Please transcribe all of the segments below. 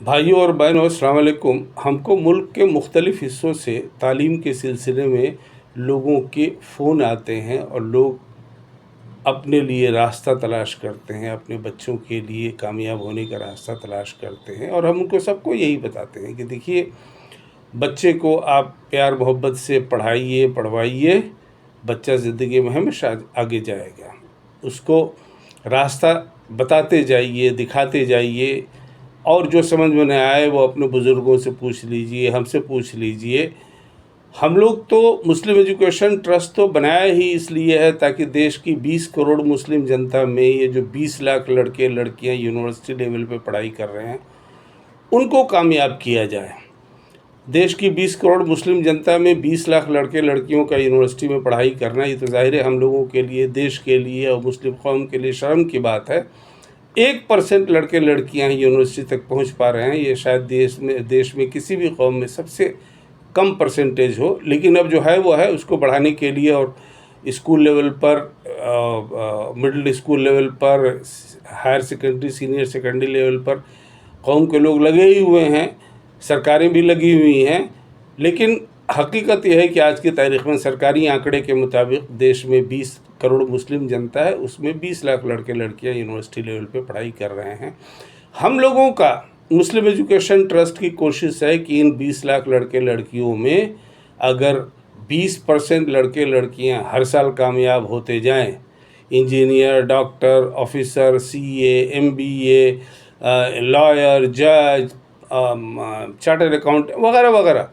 भाइयों और बहनों, अस्सलाम वालेकुम। हमको मुल्क के मुख्तलिफ़ हिस्सों से तालीम के सिलसिले में लोगों के फ़ोन आते हैं और लोग अपने लिए रास्ता तलाश करते हैं, अपने बच्चों के लिए कामयाब होने का रास्ता तलाश करते हैं। और हम उनको सबको यही बताते हैं कि देखिए, बच्चे को आप प्यार मोहब्बत से पढ़ाइए, पढ़वाइए, बच्चा ज़िंदगी में हमेशा आगे जाएगा। उसको रास्ता बताते जाइए, दिखाते जाइए, और जो समझ में न आए वो अपने बुज़ुर्गों से पूछ लीजिए, हमसे पूछ लीजिए। हम लोग तो मुस्लिम एजुकेशन ट्रस्ट तो बनाया ही इसलिए है ताकि देश की 20 करोड़ मुस्लिम जनता में ये जो 20 लाख लड़के लड़कियां यूनिवर्सिटी लेवल पे पढ़ाई कर रहे हैं, उनको कामयाब किया जाए। देश की 20 करोड़ मुस्लिम जनता में 20 लाख लड़के लड़कियों का यूनिवर्सिटी में पढ़ाई करना, ये तो ज़ाहिर है हम लोगों के लिए, देश के लिए और मुस्लिम कौम के लिए शर्म की बात है। 1% लड़के लड़कियां ही यूनिवर्सिटी तक पहुंच पा रहे हैं। ये शायद देश में किसी भी कौम में सबसे कम परसेंटेज हो। लेकिन अब जो है वो है, उसको बढ़ाने के लिए और स्कूल लेवल पर, मिडिल स्कूल लेवल पर, higher secondary, senior secondary level पर कौम के लोग लगे ही हुए हैं, सरकारें भी लगी हुई हैं। लेकिन हकीकत यह है कि आज की तारीख़ में सरकारी आंकड़े के मुताबिक देश में 20 करोड़ मुस्लिम जनता है, उसमें 20 लाख लड़के लड़कियां यूनिवर्सिटी लेवल पे पढ़ाई कर रहे हैं। हम लोगों का मुस्लिम एजुकेशन ट्रस्ट की कोशिश है कि इन 20 लाख लड़के लड़कियों में अगर 20% लड़के लड़कियां हर साल कामयाब होते जाएं, engineer, doctor, officer, CA, MBA, lawyer, जज, चार्टर्ड अकाउंट वगैरह वगैरह,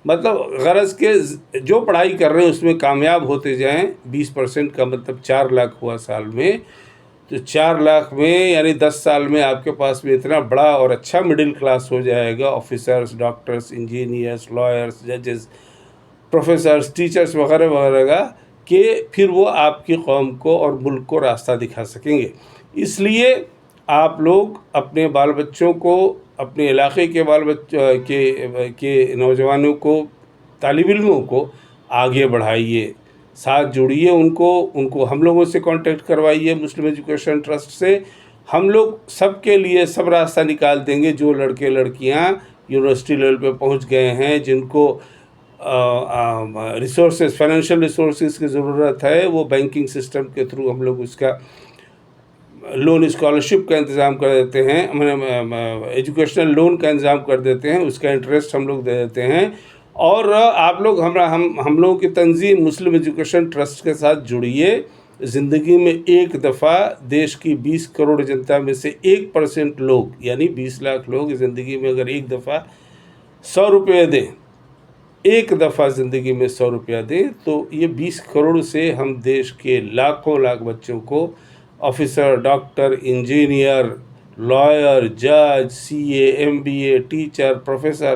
मतलब गरज के जो पढ़ाई कर रहे हैं उसमें कामयाब होते जाएं, 20% का मतलब 4 लाख हुआ साल में। तो 4 लाख में यानी 10 साल में आपके पास में इतना बड़ा और अच्छा मिडिल क्लास हो जाएगा, ऑफिसर्स, डॉक्टर्स, इंजीनियर्स, लॉयर्स, जजेस, प्रोफेसर्स, टीचर्स वगैरह वगैरह का, कि फिर वो आपकी कौम को और मुल्क को रास्ता दिखा सकेंगे। इसलिए आप लोग अपने बाल बच्चों को, अपने इलाके के बाल बच्चों के नौजवानों को, तालिब इल्मों को आगे बढ़ाइए, साथ जुड़िए, उनको हम लोगों से कांटेक्ट करवाइए, मुस्लिम एजुकेशन ट्रस्ट से। हम लोग सबके लिए सब रास्ता निकाल देंगे। जो लड़के लड़कियां यूनिवर्सिटी लेवल पे पहुंच गए हैं, जिनको रिसोर्सेज, फाइनेंशियल रिसोर्सेज की ज़रूरत है, वो बैंकिंग सिस्टम के थ्रू हम लोग उसका लोन, स्कॉलरशिप का इंतज़ाम कर देते हैं, एजुकेशनल लोन का इंतज़ाम कर देते हैं, उसका इंटरेस्ट हम लोग दे देते हैं। और आप लोग हम लोगों की तंजीम मुस्लिम एजुकेशन ट्रस्ट के साथ जुड़िए। ज़िंदगी में एक दफ़ा देश की 20 करोड़ जनता में से 1% लोग, यानी 20 लाख लोग ज़िंदगी में अगर एक दफ़ा 100 रुपये दें, एक दफ़ा ज़िंदगी में 100 रुपया दें, तो ये 20 करोड़ से हम देश के लाखों लाख बच्चों को ऑफिसर, डॉक्टर, इंजीनियर, लॉयर, जज, CA, MBA, teacher, professor,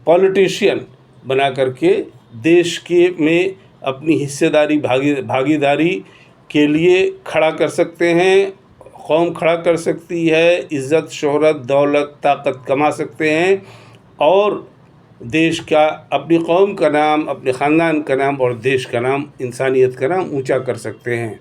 politician बना करके देश के में अपनी हिस्सेदारी, भागीदारी के लिए खड़ा कर सकते हैं। कौम खड़ा कर सकती है, इज़्ज़त, शोहरत, दौलत, ताकत कमा सकते हैं और देश का, अपनी कौम का नाम, अपने ख़ानदान का नाम और देश का नाम, इंसानियत का नाम ऊंचा कर सकते हैं।